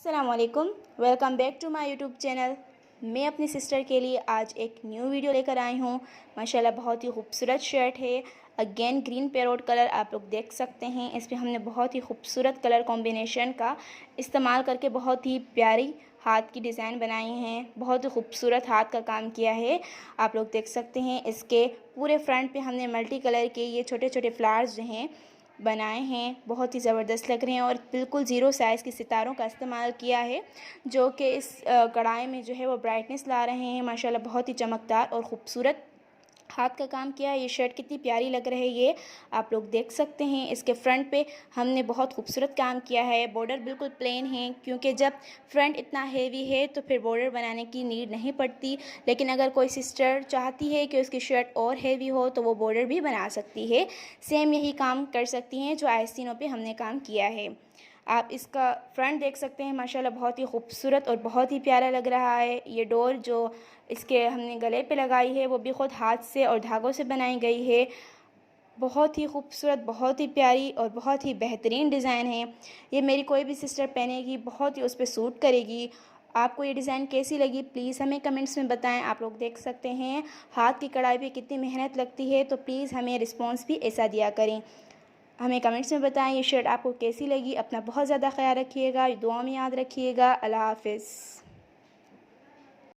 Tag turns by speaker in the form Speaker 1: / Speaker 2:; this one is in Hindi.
Speaker 1: अस्सलामुअलैकुम, welcome back to my YouTube channel. मैं अपनी सिस्टर के लिए आज एक न्यू वीडियो लेकर आई हूँ। माशाल्लाह बहुत ही खूबसूरत शर्ट है। अगेन ग्रीन पैरोट कलर आप लोग देख सकते हैं। इस पर हमने बहुत ही खूबसूरत कलर कॉम्बिनेशन का इस्तेमाल करके बहुत ही प्यारी हाथ की डिज़ाइन बनाई हैं। बहुत ही खूबसूरत हाथ का काम किया है, आप लोग देख सकते हैं। इसके पूरे फ्रंट पे हमने मल्टी कलर के ये छोटे छोटे फ्लावर्स जो हैं बनाए हैं, बहुत ही ज़बरदस्त लग रहे हैं। और बिल्कुल ज़ीरो साइज़ के सितारों का इस्तेमाल किया है, जो कि इस कढ़ाई में जो है वो ब्राइटनेस ला रहे हैं। माशाल्लाह बहुत ही चमकदार और ख़ूबसूरत हाथ का काम किया है। ये शर्ट कितनी प्यारी लग रही है, ये आप लोग देख सकते हैं। इसके फ्रंट पे हमने बहुत खूबसूरत काम किया है। बॉर्डर बिल्कुल प्लेन है, क्योंकि जब फ्रंट इतना हेवी है तो फिर बॉर्डर बनाने की नीड नहीं पड़ती। लेकिन अगर कोई सिस्टर चाहती है कि उसकी शर्ट और हेवी हो तो वो बॉर्डर भी बना सकती है। सेम यही काम कर सकती हैं जो आस्तीनों पे हमने काम किया है। आप इसका फ्रंट देख सकते हैं, माशाल्लाह बहुत ही खूबसूरत और बहुत ही प्यारा लग रहा है। ये डोर जो इसके हमने गले पे लगाई है वो भी ख़ुद हाथ से और धागों से बनाई गई है। बहुत ही खूबसूरत, बहुत ही प्यारी और बहुत ही बेहतरीन डिज़ाइन है। ये मेरी कोई भी सिस्टर पहनेगी बहुत ही उस पर सूट करेगी। आपको ये डिज़ाइन कैसी लगी प्लीज़ हमें कमेंट्स में बताएं। आप लोग देख सकते हैं हाथ की कढ़ाई पे कितनी मेहनत लगती है, तो प्लीज़ हमें रिस्पॉन्स भी ऐसा दिया करें। हमें कमेंट्स में बताएं ये शर्ट आपको कैसी लगी। अपना बहुत ज़्यादा ख्याल रखिएगा, दुआ में याद रखिएगा। अल्लाह हाफ़िज़।